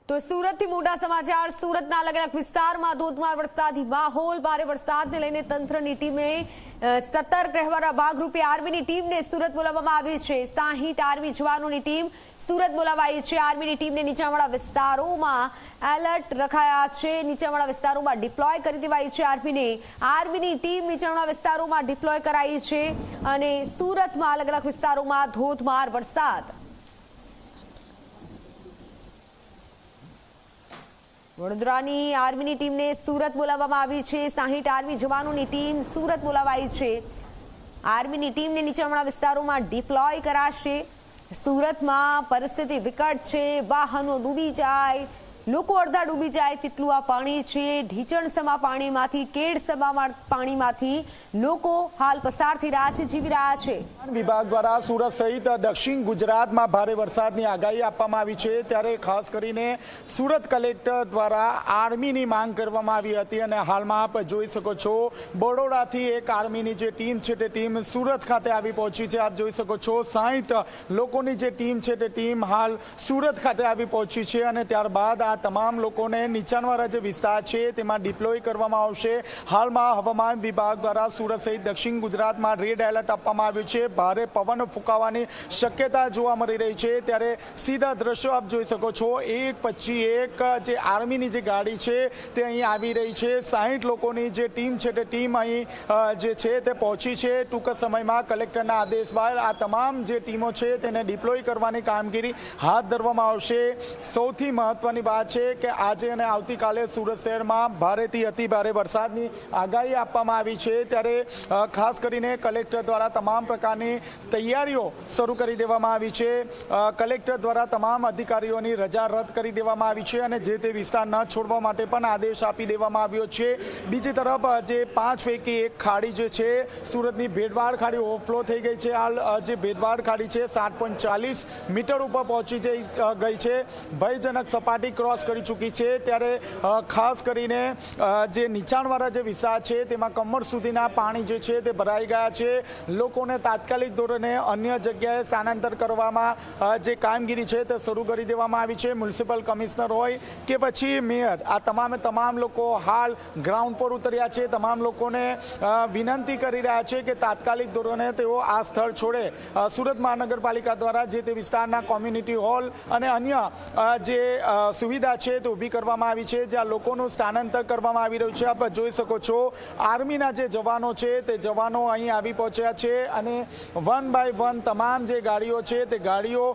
તો સુરતથી મોટા સમાચાર। સુરતના અલગ અલગ વિસ્તારમાં ધોધમાર વરસાદી માહોલ। ભારે વરસાદને લઈને તંત્રની ટીમે સતર્ક રહેવાના ભાગરૂપે આર્મીની ટીમને સુરત બોલાવવામાં આવી છે। 60 આર્મી જવાનોની ટીમ સુરત બોલાવાઈ છે। આર્મીની ટીમને નીચાણવાળા વિસ્તારોમાં એલર્ટ રખાયા છે। નીચાણવાળા વિસ્તારોમાં ડિપ્લોય કરી દેવાઈ છે। આર્મીની ટીમ નીચાણવાળા વિસ્તારોમાં ડિપ્લોય કરાઈ છે અને સુરતમાં અલગ અલગ વિસ્તારોમાં ધોધમાર વરસાદ। વડોદરાની આર્મીની ટીમને સુરત બોલાવવામાં આવી છે। 60 આર્મી જવાનોની ટીમ સુરત બોલાવાઈ છે। આર્મીની ટીમને નીચાણવાળા વિસ્તારોમાં ડિપ્લોય કરાશે। સુરતમાં પરિસ્થિતિ વિકટ છે। વાહનો ડૂબી જાય, લોકો અડધા ડૂબી જાય તેટલું આ પાણી છે। ઢીચણસમા પાણીમાંથી, કેડસમા પાણીમાંથી લોકો હાલ પસાર થઈ રહ્યા છે, જીવી રહ્યા છે। વિભાગ દ્વારા સુરત સહિત દક્ષિણ ગુજરાતમાં ભારે વરસાદની આગાહી આપવામાં આવી છે। ત્યારે ખાસ કરીને સુરત કલેક્ટર દ્વારા આર્મીની માંગ કરવામાં આવી હતી અને હાલમાં આપ જોઈ શકો છો બરોડાથી એક આર્મીની જે ટીમ છે તે ટીમ સુરત ખાતે આવી પહોંચી છે। આપ જોઈ શકો છો 60 લોકોની જે ટીમ છે તે ટીમ હાલ સુરત ખાતે આવી પહોંચી છે અને ત્યારબાદ આ તમામ લોકોને નીચાણવાળા જે વિસ્તાર છે તેમાં ડિપ્લોય કરવામાં આવશે। હાલમાં હવામાન વિભાગ દ્વારા સુરત સહિત દક્ષિણ ગુજરાતમાં રેડ એલર્ટ આપવામાં આવ્યું છે। ભારે પવન ફૂંકાવાની શક્યતા જોવા મળી રહી છે। ત્યારે સીધા દ્રશ્યો આપ જોઈ શકો છો, એક પછી એક જે આર્મીની જે ગાડી છે તે અહીં આવી રહી છે। 60 લોકોની જે ટીમ છે તે ટીમ અહીં જે છે તે પહોંચી છે। ટૂંક સમયમાં કલેક્ટરના આદેશ બાદ આ તમામ જે ટીમો છે તેને ડિપ્લોય કરવાની કામગીરી હાથ ધરવામાં આવશે। સૌથી મહત્વની વાત છે કે આજે અને આવતીકાલે સુરત શહેરમાં ભારેથી અતિ ભારે વરસાદની આગાહી આપવામાં આવી છે। ત્યારે ખાસ કરીને કલેક્ટર દ્વારા તમામ પ્રકારની તૈયારીઓ શરૂ કરી દેવામાં આવી છે। કલેક્ટર દ્વારા તમામ અધિકારીઓની રજા રદ કરી દેવામાં આવી છે અને જે તે વિસ્તાર ન છોડવા માટે પણ આદેશ આપી દેવામાં આવ્યો છે। બીજી તરફ જે 5 પૈકી એક ખાડી જે છે સુરતની ભેડવાડ ખાડી ઓવરફ્લો થઈ ગઈ છે। હાલ જે ભેડવાડ ખાડી છે 7.40 મીટર ઉપર પહોંચી ગઈ છે, ભયજનક સપાટી ક્રોસ કરી ચૂકી છે। ત્યારે ખાસ કરીને જે નીચાણવાળા જે વિસ્તાર છે તેમાં કમર સુધીના પાણી જે છે તે ભરાઈ ગયા છે। લોકોને તાત્કાલિક ધોરણે અન્ય જગ્યાએ સ્થાનાંતર કરવામાં જે કામગીરી છે તે શરૂ કરી દેવામાં આવી છે। મ્યુનિસિપલ કમિશનર હોય કે પછી મેયર, આ તમામ લોકો હાલ ગ્રાઉન્ડ પર ઉતર્યા છે। તમામ લોકોને વિનંતી કરી રહ્યા છે કે તાત્કાલિક ધોરણે તેઓ આ સ્થળ છોડે। સુરત મહાનગરપાલિકા દ્વારા જે તે વિસ્તારના કોમ્યુનિટી હોલ અને અન્ય જે સુવિધા છે તે ઊભી કરવામાં આવી છે, જ્યાં લોકોનું સ્થાનાંતર કરવામાં આવી રહ્યું છે। આપ જોઈ શકો છો આર્મીના જે જવાનો છે તે જવાનો અહીં આવી પહોંચ્યા છે અને 1 બાય 1 તમામ જે ગાડીઓ છે તે ગાડીઓ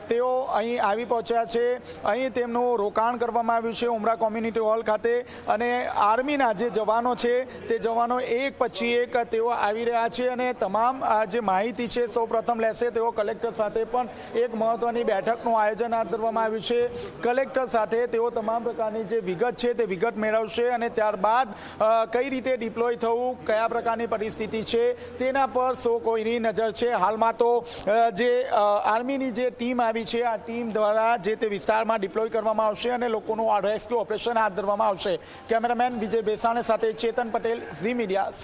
તેઓ અહીં આવી પહોંચ્યા છે। અહીં તેમનું રોકાણ કરવામાં આવ્યું છે ઉમરા કોમ્યુનિટી હોલ ખાતે અને આર્મીના જે જવાનો છે તે જવાનો એક પછી એક તેઓ આવી રહ્યા છે અને તમામ જે માહિતી છે સૌપ્રથમ લેશે। તેઓ કલેક્ટર સાથે પણ એક મહત્વની બેઠકનું આયોજન હાથ ધરવામાં આવ્યું છે। કલેક્ટર સાથે તેઓ તમામ પ્રકારની જે વિગત છે તે વિગત મેળવશે અને ત્યારબાદ કઈ રીતે ડિપ્લોય થવું, કયા પ્રકારની પરિસ્થિતિ છે તેના પર સૌ કોઈની નજર છે। હાલમાં તો જે આર્મીની જે ટીમ આવી છે આ ટીમ દ્વારા જે તે વિસ્તારમાં ડિપ્લોય કરવામાં આવશે અને લોકોનું આ રેસ્ક્યુ ઓપરેશન હાથ ધરવામાં આવશે। કેમેરામેન વિજય બેસાણે સાથે ચેતન પટેલ, ઝી મીડિયા।